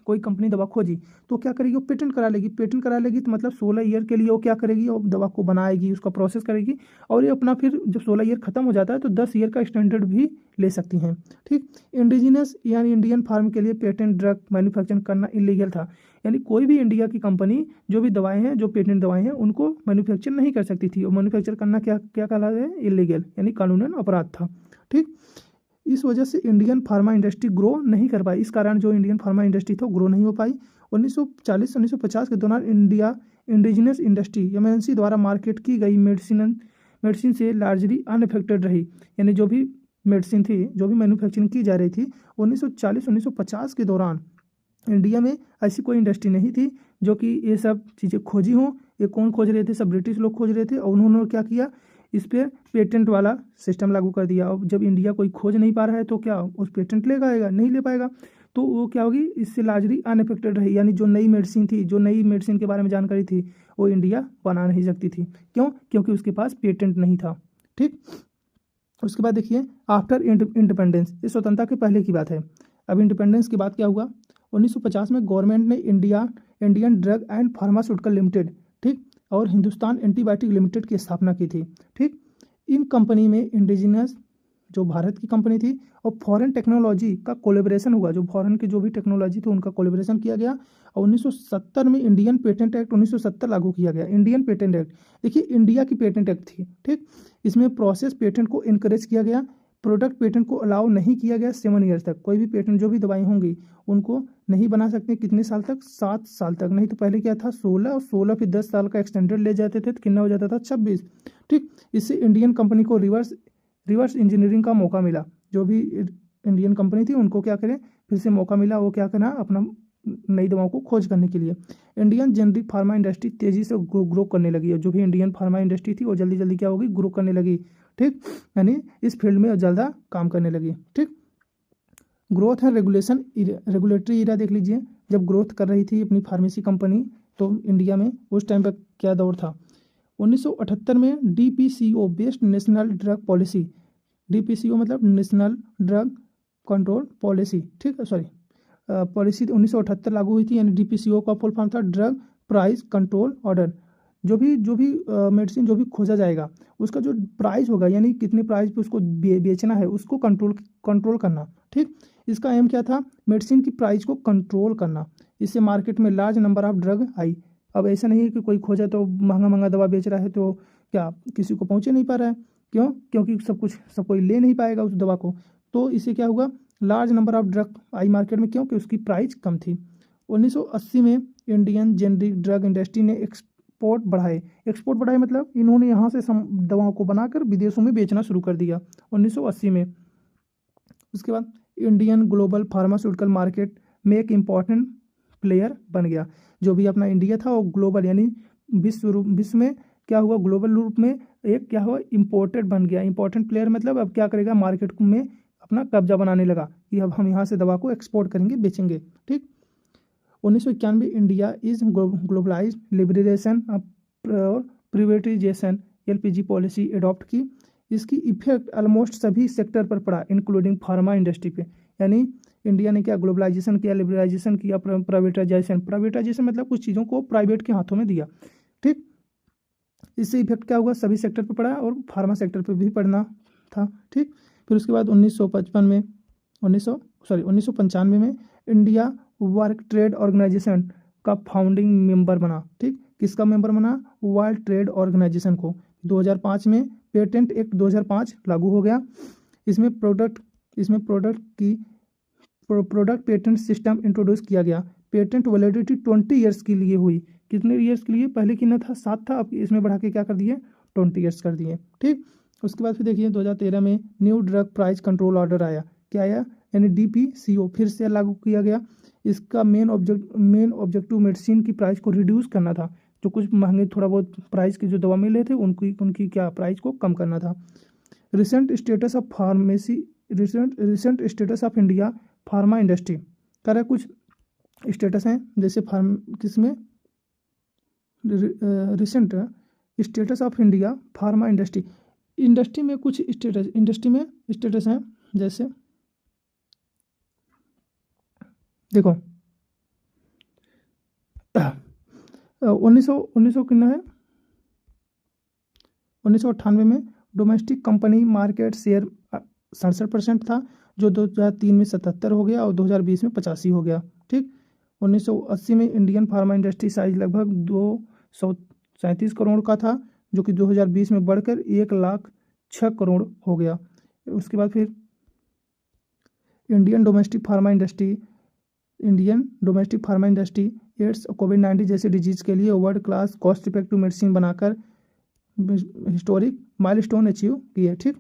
कोई कंपनी दवा खोजी तो क्या करेगी? वो पेटेंट करा लेगी। पेटेंट करा लेगी तो मतलब 16 ईयर के लिए वो क्या करेगी? वो दवा को बनाएगी, उसका प्रोसेस करेगी, और ये अपना फिर जब 16 ईयर खत्म हो जाता है तो 10 ईयर का एक्सटेंडेड भी ले सकती हैं। ठीक। इंडिजिनस यानी इंडियन फार्म के लिए पेटेंट ड्रग मैन्युफैक्चरिंग करना इलीगल था, यानी कोई भी इंडिया की कंपनी जो भी दवाएं हैं, जो पेटेंट दवाएं हैं, उनको मैन्युफैक्चर नहीं कर सकती थी। और मैन्युफैक्चर करना क्या कहलाता है? इलीगल, यानी कानूनन अपराध था। ठीक। इस वजह से इंडियन फार्मा इंडस्ट्री ग्रो नहीं कर पाई। इस कारण जो इंडियन फार्मा इंडस्ट्री था ग्रो नहीं हो पाई। 1940-1950 के दौरान इंडिजिनस इंडस्ट्री एमएनसी द्वारा मार्केट की गई मेडिसिन से लार्जली अनअफेक्टेड रही, यानी जो भी मेडिसिन थी, जो भी मैन्युफैक्चरिंग की जा रही थी 1940-1950 के दौरान इंडिया में ऐसी कोई इंडस्ट्री नहीं थी जो कि ये सब चीज़ें खोजी हों। ये कौन खोज रहे थे? सब ब्रिटिश लोग खोज रहे थे, और उन्होंने क्या किया? इस पर पेटेंट वाला सिस्टम लागू कर दिया। और जब इंडिया कोई खोज नहीं पा रहा है तो क्या उस पेटेंट लेगा? नहीं ले पाएगा, तो वो क्या होगी? इससे लार्जली अनअफेक्टेड रही, यानी जो नई मेडिसिन थी, जो नई मेडिसिन के बारे में जानकारी थी, वो इंडिया बना नहीं सकती थी। क्यों? क्योंकि उसके पास पेटेंट नहीं था। ठीक। उसके बाद देखिए, आफ्टर इंडिपेंडेंस, ये स्वतंत्रता के पहले की बात है। अब इंडिपेंडेंस के बाद क्या हुआ? 1950 में गवर्नमेंट ने Indian drug and pharmaceutical limited, ठीक, और हिंदुस्तान एंटीबायोटिक लिमिटेड की स्थापना की थी। ठीक। इन कंपनी में इंडिजिनस जो भारत की कंपनी थी और फॉरेन टेक्नोलॉजी का कोलेब्रेशन हुआ। जो फॉरेन की जो भी टेक्नोलॉजी थी उनका कोलेब्रेशन किया गया। और 1970 में इंडियन पेटेंट एक्ट 1970 लागू किया गया। इंडियन पेटेंट एक्ट, देखिए इंडिया की पेटेंट एक्ट थी। ठीक। इसमें प्रोसेस पेटेंट को इनकरेज किया गया, प्रोडक्ट पेटेंट को अलाउ नहीं किया गया 7 ईयर्स तक। कोई भी पेटेंट जो भी दवाई होंगी उनको नहीं बना सकते। कितने साल तक? 7 साल तक। नहीं तो पहले क्या था? 16, और 16 फिर 10 साल का एक्सटेंडेड ले जाते थे तो कितना हो जाता था? 26। ठीक। इससे इंडियन कंपनी को रिवर्स इंजीनियरिंग का मौका मिला। जो भी इंडियन कंपनी थी उनको क्या करें? फिर से मौका मिला, वो क्या करना? अपना नई दवाओं को खोज करने के लिए। इंडियन जेनरिक फार्मा इंडस्ट्री तेजी से ग्रो करने लगी है। जो भी इंडियन फार्मा इंडस्ट्री थी वो जल्दी जल्दी क्या होगी? ग्रो करने लगी। ठीक, यानी इस फील्ड में ज़्यादा काम करने लगी। ठीक। ग्रोथ है रेगुलेटरी इरा देख लीजिए। जब ग्रोथ कर रही थी अपनी फार्मेसी कंपनी तो इंडिया में उस टाइम पर क्या दौर था? 1978 में DPCO based national drug policy, DPCO मतलब नेशनल ड्रग कंट्रोल पॉलिसी, ठीक है, सॉरी पॉलिसी 1978 लागू हुई थी। यानी डीपीसीओ का फुल फॉर्म था ड्रग प्राइस कंट्रोल ऑर्डर। जो भी मेडिसिन जो भी खोजा जाएगा उसका जो प्राइस होगा, यानी कितने प्राइस पे उसको बेचना है, उसको कंट्रोल करना। ठीक। इसका एम क्या था? मेडिसिन की प्राइस को कंट्रोल करना। इससे मार्केट में लार्ज नंबर ऑफ ड्रग आई। अब ऐसा नहीं है कि कोई खोजा तो महंगा दवा बेच रहा है तो क्या किसी को पहुँचे नहीं पा रहा है। क्यों? क्योंकि सब कोई ले नहीं पाएगा उस दवा को। तो इससे क्या हुआ? Large number of drug I market में। क्यों? कि उसकी प्राइस कम थी। 1980 में इंडियन जेनरिक ड्रग इंडस्ट्री ने एक्सपोर्ट बढ़ाए मतलब इन्होंने यहाँ से दवाओं को बनाकर विदेशों में बेचना शुरू कर दिया 1980 में। उसके बाद इंडियन ग्लोबल फार्मास्यूटिकल मार्केट में एक इम्पॉर्टेंट प्लेयर बन गया। जो भी अपना इंडिया था वो ग्लोबल, यानी विश्व में क्या हुआ? ग्लोबल रूप में एक क्या हुआ? इम्पोर्टेड बन गया। इंपॉर्टेंट प्लेयर मतलब अब क्या करेगा? मार्केट में अपना कब्जा बनाने लगा कि अब हम यहाँ से दवा को एक्सपोर्ट करेंगे, बेचेंगे। ठीक। 1991 India is globalise liberation privatisation LPG policy adopt की। इसकी इफेक्ट ऑलमोस्ट सभी सेक्टर पर पड़ा इंक्लूडिंग फार्मा इंडस्ट्री पे। यानी इंडिया ने क्या ग्लोबलाइजेशन किया, लिबरलाइजेशन किया, प्राइवेटाइजेशन मतलब कुछ चीज़ों को प्राइवेट के हाथों में दिया। ठीक, इससे इफेक्ट क्या हुआ, सभी सेक्टर पर पड़ा और फार्मा सेक्टर पर भी पड़ना था। ठीक, फिर उसके बाद 1995 में इंडिया वर्ल्ड ट्रेड ऑर्गेनाइजेशन का फाउंडिंग मेंबर बना। ठीक, किसका मेंबर बना, वर्ल्ड ट्रेड ऑर्गेनाइजेशन को। 2005 में पेटेंट एक्ट 2005 लागू हो गया। इसमें प्रोडक्ट पेटेंट सिस्टम इंट्रोड्यूस किया गया। पेटेंट वैलिडिटी 20 ईयर्स के लिए हुई। कितने ईयर्स के लिए, पहले कितना था 7 था, अब इसमें बढ़ा के क्या कर दिए 20 ईयर्स कर दिए। ठीक, उसके बाद फिर देखिए 2013 में new drug price control order आया। क्या आया, यानी DPCO फिर से लागू किया गया। इसका मेन ऑब्जेक्टिव मेडिसिन की प्राइस को रिड्यूस करना था। जो कुछ महंगे थोड़ा बहुत प्राइस की जो दवा मिल रहे थे उनकी क्या प्राइस को कम करना था। Recent status of India pharma industry कह रहा है, कुछ स्टेटस हैं जैसे किसमें recent status of India pharma industry में कुछ स्टेटस हैं। जैसे देखो 1998 में डोमेस्टिक कंपनी मार्केट शेयर 67% था, जो 2003 में 77 हो गया और 2020 में 85 हो गया। ठीक, 1980 में इंडियन फार्मा इंडस्ट्री साइज लगभग 237 करोड़ का था, जो कि 2020 में बढ़कर 1,06 करोड़ हो गया। उसके बाद फिर Indian domestic pharma industry AIDS कोविड-19 जैसे डिजीज के लिए world class cost effective medicine बनाकर हिस्टोरिक माइलस्टोन अचीव किए। ठीक,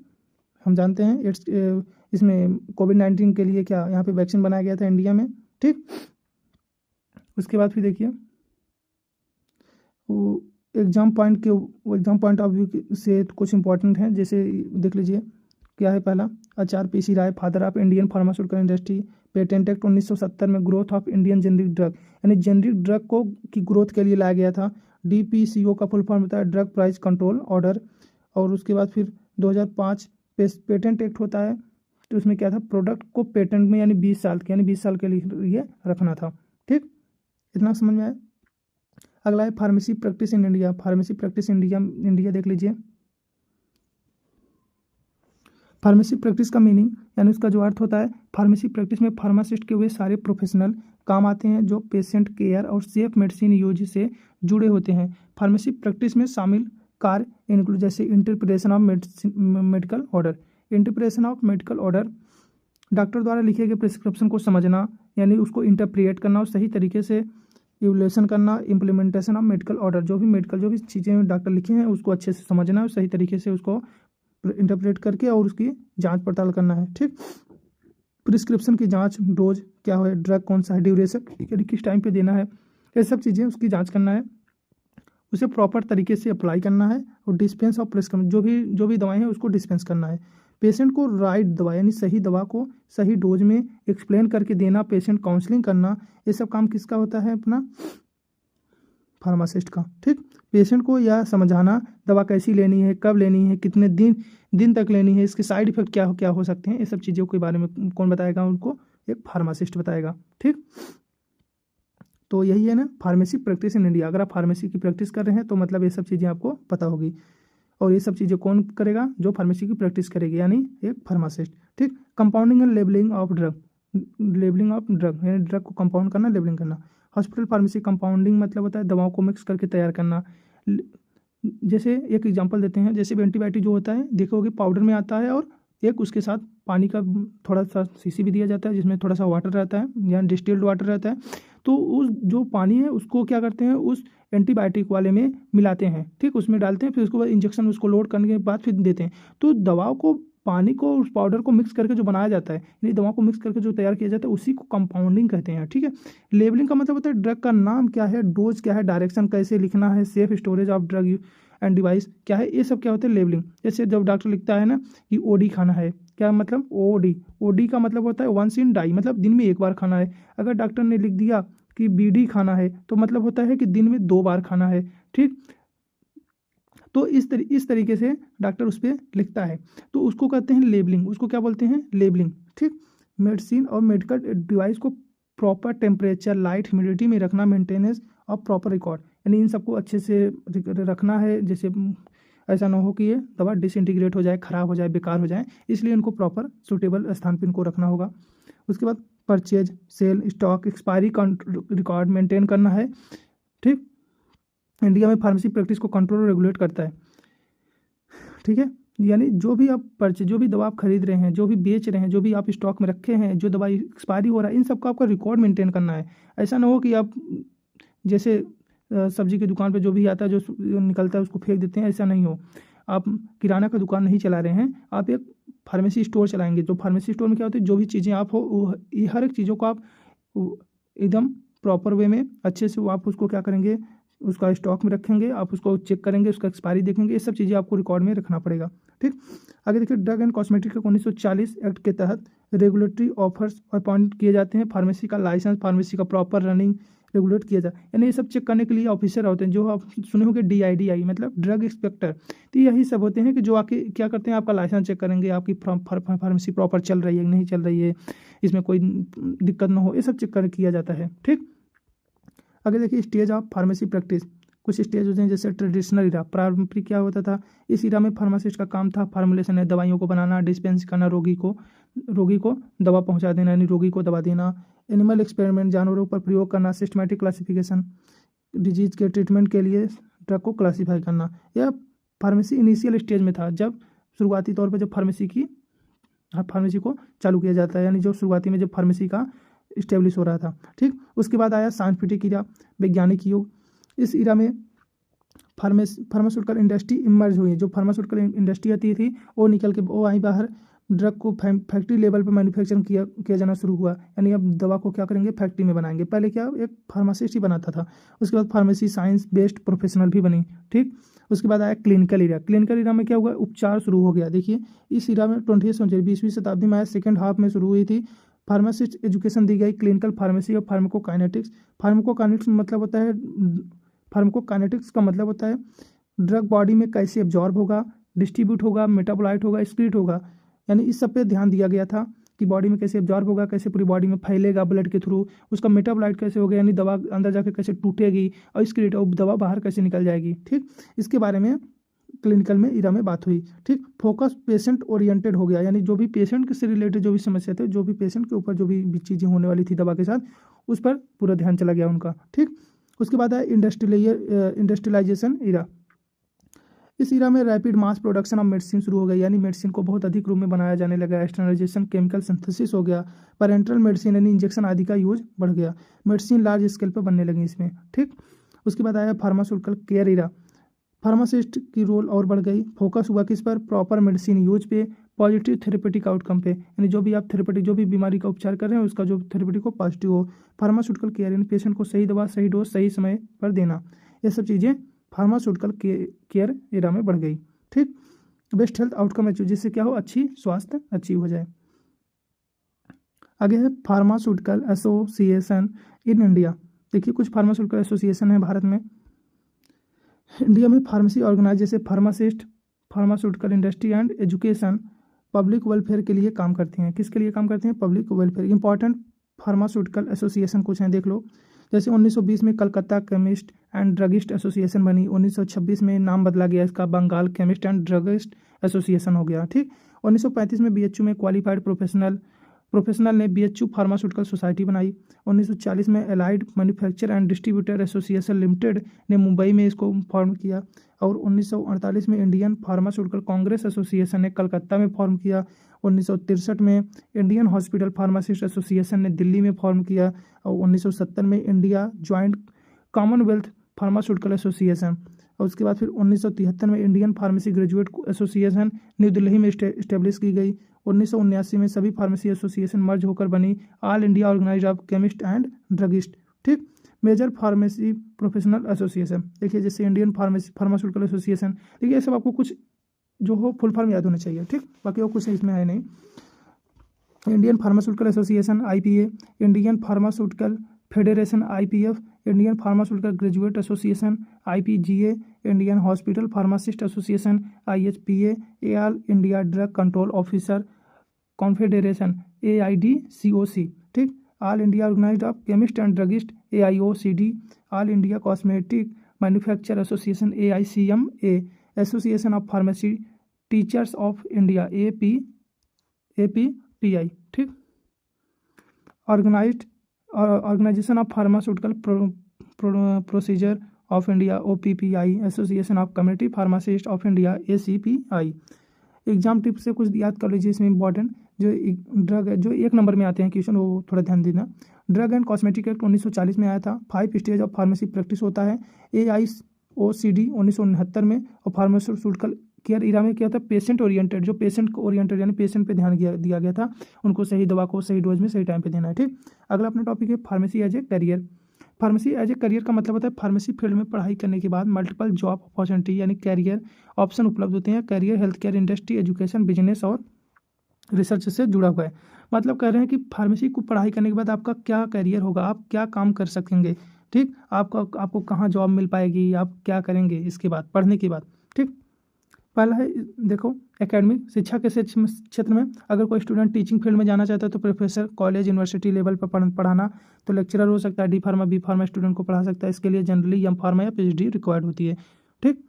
हम जानते हैं एड्स इसमें कोविड-19 के लिए क्या यहाँ पे वैक्सीन बनाया गया था इंडिया में। ठीक, उसके बाद फिर देखिए वो एग्जाम पॉइंट ऑफ व्यू से कुछ इंपॉर्टेंट हैं। जैसे देख लीजिए क्या है, पहला Acharya PC Ray father of Indian pharmaceutical industry. Patent act 1970 में growth of Indian generic drug, यानी जेनरिक ड्रग को की ग्रोथ के लिए लाया गया था। DPCO का फुल फॉर्म होता है ड्रग प्राइस कंट्रोल ऑर्डर। और उसके बाद फिर 2005 पेटेंट एक्ट होता है, तो उसमें क्या था, प्रोडक्ट को पेटेंट में यानी 20 साल के लिए रखना था। ठीक, इतना समझ में आया। अगला है pharmacy practice in India. India देख लीजिए। फार्मेसी प्रैक्टिस का मीनिंग यानी उसका जो अर्थ होता है, फार्मेसी प्रैक्टिस में फार्मासिस्ट के वे सारे प्रोफेशनल काम आते हैं जो पेशेंट केयर और सेफ मेडिसिन यूज से जुड़े होते हैं। फार्मेसी प्रैक्टिस में शामिल कार्य इंक्लूड जैसे interpretation of medical order, doctor द्वारा लिखे गए प्रिस्क्रिप्शन को समझना यानी उसको इंटरप्रिएट करना और सही तरीके से इवैल्यूएशन करना। इम्प्लीमेंटेशन ऑफ मेडिकल ऑर्डर, जो भी चीज़ें डॉक्टर लिखे हैं उसको अच्छे से समझना और सही तरीके से उसको इंटरप्रेट करके और उसकी जांच पड़ताल करना है। ठीक, प्रिस्क्रिप्शन की जांच, डोज क्या है, ड्रग कौन सा है, ड्यूरेशन यानी किस टाइम पे देना है, ये सब चीज़ें उसकी जांच करना है, उसे प्रॉपर तरीके से अप्लाई करना है। और डिस्पेंस ऑफ प्रिस्क्रिप्शन, जो भी दवाएं हैं उसको डिस्पेंस करना है। पेशेंट को राइट दवा यानी सही दवा को सही डोज में एक्सप्लेन करके देना, पेशेंट काउंसलिंग करना, ये सब काम किसका होता है, अपना फार्मासिस्ट का। ठीक, पेशेंट को यह समझाना दवा कैसी लेनी है, कब लेनी है, कितने दिन तक लेनी है, इसके साइड इफेक्ट क्या हो सकते हैं, ये सब चीज़ों के बारे में कौन बताएगा, उनको एक फार्मासिस्ट बताएगा। ठीक, तो यही है ना फार्मेसी प्रैक्टिस इन इंडिया। अगर आप फार्मेसी की प्रैक्टिस कर रहे हैं तो मतलब ये सब चीज़ें आपको पता होगी। और ये सब चीज़ें कौन करेगा, जो फार्मेसी की प्रैक्टिस करेगी यानी एक फार्मासिस्ट। ठीक, compounding and labelling of drug यानी ड्रग को कंपाउंड करना, लेबलिंग करना। हॉस्पिटल फार्मेसी कंपाउंडिंग मतलब होता है दवाओं को मिक्स करके तैयार करना। जैसे एक एग्जांपल देते हैं, जैसे एंटीबायोटिक जो होता है देखोगे पाउडर में आता है और एक उसके साथ पानी का थोड़ा सा शीशी भी दिया जाता है जिसमें थोड़ा सा वाटर रहता है या डिस्टिल्ड वाटर रहता है। तो उस जो पानी है उसको क्या करते हैं, उस एंटीबायोटिक वाले में मिलाते हैं। ठीक, उसमें डालते हैं, फिर उसके बाद इंजेक्शन उसको लोड करने के बाद फिर देते हैं। तो दवाओं को, पानी को, उस पाउडर को मिक्स करके जो बनाया जाता है यानी दवा को मिक्स करके जो तैयार किया जाता है उसी को कंपाउंडिंग कहते हैं। ठीक है, लेबलिंग का मतलब होता है ड्रग का नाम क्या है, डोज क्या है, डायरेक्शन कैसे लिखना है, safe storage of drug and device क्या है, ये सब क्या होता है लेबलिंग। जैसे जब डॉक्टर लिखता है ना कि OD खाना है, क्या मतलब OD का मतलब होता है वंस इन डाई, मतलब दिन में एक बार खाना है। अगर डॉक्टर ने लिख दिया कि बीडी खाना है तो मतलब होता है कि दिन में 2 बार खाना है, ठीक। तो इस तरीके से डॉक्टर उस पर लिखता है, तो उसको कहते हैं लेबलिंग, उसको क्या बोलते हैं, लेबलिंग, ठीक। मेडिसिन और मेडिकल डिवाइस को प्रॉपर टेम्परेचर, लाइट, ह्यूमिडिटी में रखना, मेंटेनेंस और प्रॉपर रिकॉर्ड, यानी इन सबको अच्छे से रखना है, जैसे ऐसा ना हो कि ये दवा डिसइंटीग्रेट हो जाए, ख़राब हो जाए, बेकार हो जाए, इसलिए इनको प्रॉपर सूटेबल स्थान पर इनको रखना होगा। उसके बाद purchase, sale, stock, expiry record maintain करना है, ठीक। इंडिया में फार्मेसी प्रैक्टिस को कंट्रोल और रेगुलेट करता है, ठीक है। यानी जो भी आप जो भी दवा आप खरीद रहे हैं, जो भी बेच रहे हैं, जो भी आप स्टॉक में रखे हैं, जो दवाई एक्सपायरी हो रहा है, इन सबका आपका रिकॉर्ड मेंटेन करना है। ऐसा ना हो कि आप जैसे सब्जी की दुकान पे जो भी आता है, जो निकलता है उसको फेंक देते हैं, ऐसा नहीं हो। आप किराना का दुकान नहीं चला रहे हैं, आप एक फार्मेसी स्टोर चलाएंगे। तो फार्मेसी स्टोर में क्या होता है, जो भी चीज़ें आप हो, ये हर एक चीज़ों को आप एकदम प्रॉपर वे में अच्छे से आप उसको क्या करेंगे, उसका स्टॉक में रखेंगे, आप उसको चेक करेंगे, उसका एक्सपायरी देखेंगे, ये सब चीज़ें आपको रिकॉर्ड में रखना पड़ेगा, ठीक। आगे देखिए, ड्रग एंड कॉस्मेटिक 1940 एक्ट के तहत रेगुलेटरी ऑफर्स अपॉइंट किए जाते हैं। फार्मेसी का लाइसेंस, फार्मेसी का प्रॉपर रनिंग रेगुलेट किया जाए, यानी ये सब चेक करने के लिए ऑफिसर होते हैं, जो आप सुने होंगे DIDI, मतलब ड्रग इंस्पेक्टर। तो यही सब होते हैं कि जो आके क्या करते हैं, आपका लाइसेंस चेक करेंगे, आपकी फार्मेसी प्रॉपर चल रही है नहीं चल रही है, इसमें कोई दिक्कत ना हो, ये सब चेक किया जाता है, ठीक। आगे देखिए, स्टेज ऑफ फार्मेसी प्रैक्टिस, कुछ स्टेज होते हैं, जैसे ट्रेडिशनल इरा, पारंपरिक क्या होता था, इस इरा में फार्मासिस्ट का काम था फार्मुलेशन है, दवाइयों को बनाना, डिस्पेंस करना, रोगी को दवा पहुंचा देना, यानी रोगी को दवा देना, एनिमल एक्सपेरिमेंट, जानवरों पर प्रयोग करना, सिस्टमैटिक क्लासिफिकेशन, डिजीज के ट्रीटमेंट के लिए ड्रग को क्लासीफाई करना। यह फार्मेसी इनिशियल स्टेज में था, जब शुरुआती तौर पर जब फार्मेसी को चालू किया जाता है, यानी जो शुरुआती में जब फार्मेसी का इस्टेब्लिश हो रहा था, ठीक। उसके बाद आया साइंटिफिक इरा, वैज्ञानिक युग। इस इरा में फार्मास्यूटिकल इंडस्ट्री इमर्ज हुई, जो फार्मास्यूटिकल इंडस्ट्री आती थी वो निकल के वो आई बाहर, ड्रग को फैक्ट्री लेवल पर मैन्युफैक्चरिंग किया जाना शुरू हुआ, यानी अब दवा को क्या करेंगे, फैक्ट्री में बनाएंगे। पहले क्या एक फार्मासिस्ट ही बनाता था। उसके बाद फार्मेसी साइंस बेस्ड प्रोफेशनल भी बनी, ठीक। उसके बाद आया क्लिनिकल इरा। क्लिनिकल इरा में क्या हुआ, उपचार शुरू हो गया। देखिए, इस इरा में 20वीं सेंचुरी 20वीं शताब्दी में आया, सेकेंड हाफ में शुरू हुई थी। फार्मासिस्ट एजुकेशन दी गई, क्लिनिकल फार्मेसी और फार्माकोकाइनेटिक्स। फार्माकोकाइनेटिक्स का मतलब होता है ड्रग बॉडी में कैसे एब्जॉर्ब होगा, डिस्ट्रीब्यूट होगा, मेटाबोलाइट होगा, एक्सक्रीट होगा, यानी इस सब पे ध्यान दिया गया था कि बॉडी में कैसे एब्जॉर्ब होगा, कैसे पूरी बॉडी में फैलेगा ब्लड के थ्रू, उसका मेटाबोलाइट कैसे होगा, यानी दवा अंदर जाकर कैसे टूटेगी, और एक्सक्रीट और दवा बाहर कैसे निकल जाएगी, ठीक। इसके बारे में क्लिनिकल में इरा में बात हुई, ठीक। फोकस पेशेंट ओरिएंटेड हो गया, यानी जो भी पेशेंट से रिलेटेड जो भी समस्या थे, जो भी पेशेंट के ऊपर जो भी चीज़ें होने वाली थी दवा के साथ, उस पर पूरा ध्यान चला गया उनका, ठीक। उसके बाद है इंडस्ट्रियलाइजेशन इरा। इस इरा में rapid mass production of medicine शुरू हो गई, यानी मेडिसिन को बहुत अधिक रूप में बनाया जाने लगा। एक्सटर्नलाइजेशन, केमिकल सिंथेसिस हो गया, पैरेंटल मेडिसिन यानी इंजेक्शन आदि का यूज बढ़ गया, मेडिसिन लार्ज स्केल पर बनने लगी इसमें, ठीक। उसके बाद आया फार्मास्यूटिकल केयर इरा। फार्मासिस्ट की रोल और बढ़ गई, फोकस हुआ किस पर, प्रॉपर मेडिसिन यूज पे, पॉजिटिव थेरेपेटिक आउटकम पे, यानी जो भी आप थेरेपेटिक जो भी बीमारी का उपचार कर रहे हैं उसका जो थेरेपेटिक हो पॉजिटिव हो। फार्मास्यूटिकल केयर यानी पेशेंट को सही दवा, सही डोज, सही समय पर देना, ये सब चीज़ें फार्मास्यूटिकल केयर एरा में बढ़ गई, ठीक। बेस्ट हेल्थ आउटकम अचीव, जिससे क्या हो, अच्छी स्वास्थ्य अचीव हो जाए। आगे है फार्मास्यूटिकल एसोसिएशन इन इंडिया। देखिए, कुछ फार्मास्यूटिकल एसोसिएशन है भारत में। इंडिया में फार्मेसी ऑर्गेनाइज जैसे pharmacist, pharmaceutical industry and education public welfare के लिए काम करते हैं। किसके लिए काम करते हैं, public welfare. Important pharmaceutical association कुछ हैं, देख लो। जैसे 1920 में Calcutta chemist and druggist association बनी। 1926 में नाम बदला गया इसका, Bengal chemist and druggist association हो गया, ठीक। 1935 में BHU में क्वालिफाइड प्रोफेशनल ने BHU फार्मास्यूटिकल सोसाइटी बनाई। 1940 में allied manufacture and distributor association limited ने मुंबई में इसको फॉर्म किया, और 1948 में इंडियन फार्मास्यूटिकल कांग्रेस एसोसिएशन ने कलकत्ता में फॉर्म किया। 1963 में इंडियन हॉस्पिटल फार्मासिस्ट एसोसिएशन ने दिल्ली में फॉर्म किया, और 1970 में India joint Commonwealth pharmaceutical association, और उसके बाद फिर 1973 में Indian pharmacy graduate association new Delhi में इस्टेब्लिश की गई। 1979 में सभी फार्मेसी एसोसिएशन मर्ज होकर बनी all India organise of chemist and druggist, ठीक। मेजर फार्मेसी प्रोफेशनल एसोसिएशन, देखिए जैसे इंडियन फार्मास्यूटिकल एसोसिएशन, देखिए ये सब आपको कुछ जो हो फुल फॉर्म याद होना चाहिए, ठीक। बाकी और कुछ इसमें है नहीं। Indian pharmaceutical association IPA, Indian pharmaceutical federation IPF, Indian pharmaceutical graduate association IPGA, Indian hospital pharmacist association IHPA, all India drug control officer confederation AIDCOC, ठीक, all India organised of chemist and druggist AIOCD, all India cosmetic manufacture association AICMA, association of pharmacy teachers of India APTI, ठीक, organisation of pharmaceutical procedure of India OPPI, association of community pharmacist of India ACPI। Exam tip से कुछ याद कर लीजिए इसमें important, जो drug है जो 1 नंबर में आते हैं क्वेश्चन, वो थोड़ा ध्यान देना। ड्रग एंड कॉस्मेटिक एक्ट 1940 में आया था। 5 स्टेज ऑफ फार्मेसी प्रैक्टिस होता है AIOCD 1969 में। और फार्मास्यूटिकल केयर इरा में क्या होता है, पेशेंट ओरिएंटेड, जो पेशेंट को ओरिएंटेड यानी पेशेंट पे ध्यान दिया गया था, उनको सही दवा को सही डोज में सही टाइम पे देना है, ठीक। अगला अपना टॉपिक है pharmacy as a career. Pharmacy as a career का मतलब होता है फार्मेसी फील्ड में पढ़ाई करने के बाद मल्टीपल जॉब अपॉर्चुनिटी यानी कैरियर ऑप्शन उपलब्ध होते हैं। Career health care industry education business और रिसर्च से जुड़ा हुआ है। मतलब कह रहे हैं कि फार्मेसी को पढ़ाई करने के बाद आपका क्या कैरियर होगा, आप क्या काम कर सकेंगे, ठीक, आपको कहाँ जॉब मिल पाएगी, आप क्या करेंगे इसके बाद पढ़ने के बाद, ठीक। पहला है देखो एकेडमिक शिक्षा के क्षेत्र में अगर कोई स्टूडेंट टीचिंग फील्ड में जाना चाहता है तो प्रोफेसर कॉलेज यूनिवर्सिटी लेवल पर पढ़ाना, तो लेक्चरर हो सकता है, D pharma B pharma student को पढ़ा सकता है। इसके लिए जनरली M फार्मा या PhD रिक्वायर्ड होती है, ठीक।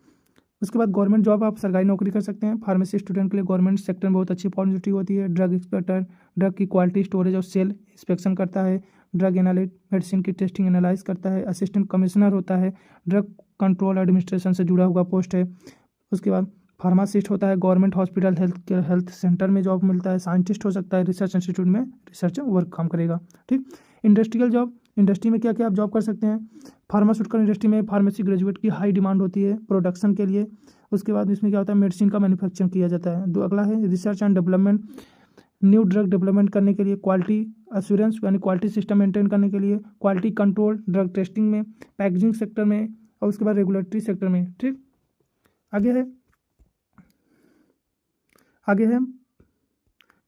उसके बाद गवर्नमेंट जॉब, आप सरकारी नौकरी कर सकते हैं। फार्मेसी स्टूडेंट के लिए गवर्नमेंट सेक्टर में बहुत अच्छी अपॉर्चुनिटी होती है। ड्रग इंस्पेक्टर ड्रग की क्वालिटी स्टोरेज और सेल इंस्पेक्शन करता है। ड्रग एनालिस्ट मेडिसिन की टेस्टिंग एनालाइज करता है। असिस्टेंट कमिश्नर होता है, ड्रग कंट्रोल एडमिनिस्ट्रेशन से जुड़ा हुआ पोस्ट है। उसके बाद फार्मासिस्ट होता है, गवर्नमेंट हॉस्पिटल हेल्थ सेंटर में जॉब मिलता है। साइंटिस्ट हो सकता है, रिसर्च इंस्टीट्यूट में रिसर्च वर्क काम करेगा, ठीक। इंडस्ट्रियल जॉब, इंडस्ट्री में क्या क्या आप जॉब कर सकते हैं। फार्मास्यूटिकल इंडस्ट्री में फार्मेसी ग्रेजुएट की हाई डिमांड होती है प्रोडक्शन के लिए। उसके बाद इसमें क्या होता है, मेडिसिन का मैन्युफैक्चरिंग किया जाता है। अगला है research and development, new drug development करने के लिए, क्वालिटी एश्योरेंस यानी क्वालिटी सिस्टम मेंटेन करने के लिए, क्वालिटी कंट्रोल ड्रग टेस्टिंग में, पैकेजिंग सेक्टर में, और उसके बाद रेगुलेटरी सेक्टर में, ठीक। आगे है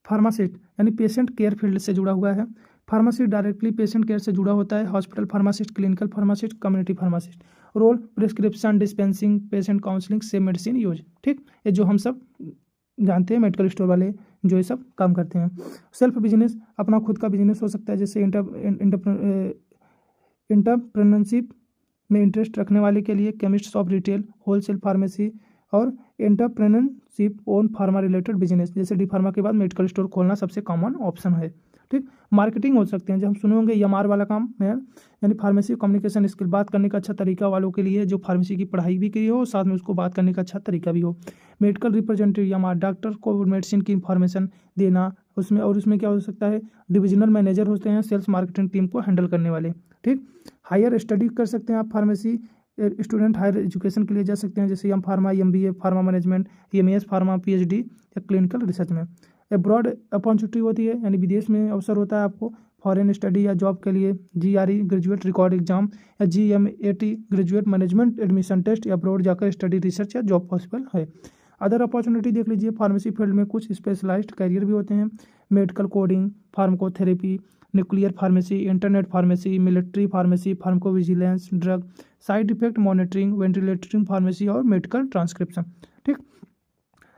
फार्मासिस्ट यानी पेशेंट केयर फील्ड से जुड़ा हुआ है। फार्मासिस्ट डायरेक्टली पेशेंट केयर से जुड़ा होता है। Hospital pharmacist, clinical pharmacist, community pharmacist. Role prescription dispensing, patient counselling से मेडिसिन यूज, ठीक। ये जो हम सब जानते हैं मेडिकल स्टोर वाले जो ये सब काम करते हैं। सेल्फ बिजनेस, अपना खुद का बिजनेस हो सकता है, जैसे एंटरप्रेन्योरशिप में इंटरेस्ट रखने वाले के लिए chemist shop, retail, wholesale pharmacy और entrepreneurship own pharma related business, जैसे D फार्मा के बाद मेडिकल स्टोर खोलना सबसे कॉमन ऑप्शन है, ठीक। मार्केटिंग हो सकते हैं, जब हम सुने होंगे EMR वाला काम है, यानी फार्मेसी कम्युनिकेशन स्किल, बात करने का अच्छा तरीका वालों के लिए जो फार्मेसी की पढ़ाई भी की हो साथ में उसको बात करने का अच्छा तरीका भी हो। मेडिकल रिप्रेजेंटेटिव EMR, डॉक्टर को मेडिसिन की इंफॉर्मेशन देना उसमें, और उसमें क्या हो सकता है, डिविजनल मैनेजर होते हैं सेल्स मार्केटिंग टीम को हैंडल करने वाले, ठीक। हायर स्टडी कर सकते हैं आप, फार्मेसी स्टूडेंट हायर एजुकेशन के लिए जा सकते हैं, जैसे M pharma, MBA pharma management, MS pharma, PhD या क्लिनिकल रिसर्च में। अब्रॉड अपॉर्चुनिटी होती है यानी विदेश में अवसर होता है आपको फॉरेन स्टडी या जॉब के लिए। GRE ग्रेजुएट रिकॉर्ड एग्जाम या GMAT graduate management admission test या अब्रॉड जाकर स्टडी रिसर्च या जॉब पॉसिबल है। अदर अपॉर्चुनिटी देख लीजिए, फार्मेसी फील्ड में कुछ स्पेशलाइज्ड कैरियर भी होते हैं, medical coding, pharmacotherapy, nuclear pharmacy, internet pharmacy, military pharmacy, pharmacovigilance, drug side effect monitoring, वेंटिलेटरिंग फार्मेसी और मेडिकल ट्रांसक्रिप्शन, ठीक।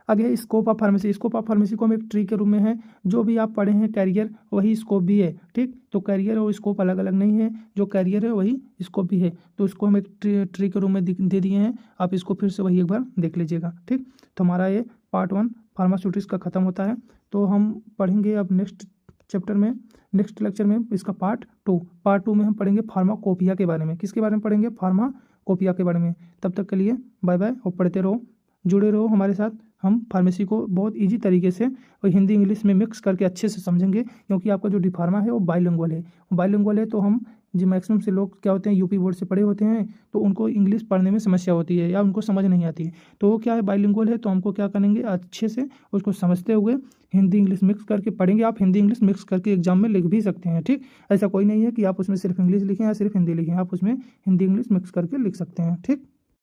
आगे scope of pharmacy, scope of pharmacy को हम एक ट्री के रूप में है, जो भी आप पढ़े हैं कैरियर वही स्कोप भी है, ठीक। तो कैरियर और स्कोप अलग अलग नहीं है, जो कैरियर है वही स्कोप भी है, तो इसको हम एक ट्री के रूप में दे दिए हैं। आप इसको फिर से वही एक बार देख लीजिएगा, ठीक। तो हमारा ये पार्ट 1 फार्मास्यूटिक्स का खत्म होता है। तो हम पढ़ेंगे अब नेक्स्ट चैप्टर में, नेक्स्ट लेक्चर में इसका पार्ट 2 में हम पढ़ेंगे फार्माकोपिया के बारे में। किसके बारे में पढ़ेंगे, फार्माकोपिया के बारे में। तब तक के लिए बाय बाय और पढ़ते रहो, जुड़े रहो हमारे साथ। हम फार्मेसी को बहुत इजी तरीके से और हिंदी इंग्लिश में मिक्स करके अच्छे से समझेंगे, क्योंकि आपका जो D फार्मा है वो बाइलिंगुअल है। तो हम जो मैक्सिमम से लोग क्या होते हैं UP बोर्ड से पढ़े होते हैं, तो उनको इंग्लिश पढ़ने में समस्या होती है या उनको समझ नहीं आती है। तो वो क्या है, बाइलिंगुअल है, तो हमको क्या करेंगे, अच्छे से उसको समझते हुए हिंदी इंग्लिश मिक्स करके पढ़ेंगे। आप हिंदी इंग्लिश मिक्स करके एग्जाम में लिख भी सकते हैं, ठीक। ऐसा कोई नहीं है कि आप उसमें सिर्फ इंग्लिश लिखें या सिर्फ हिंदी लिखें, आप उसमें हिंदी इंग्लिश मिक्स करके लिख सकते हैं, ठीक।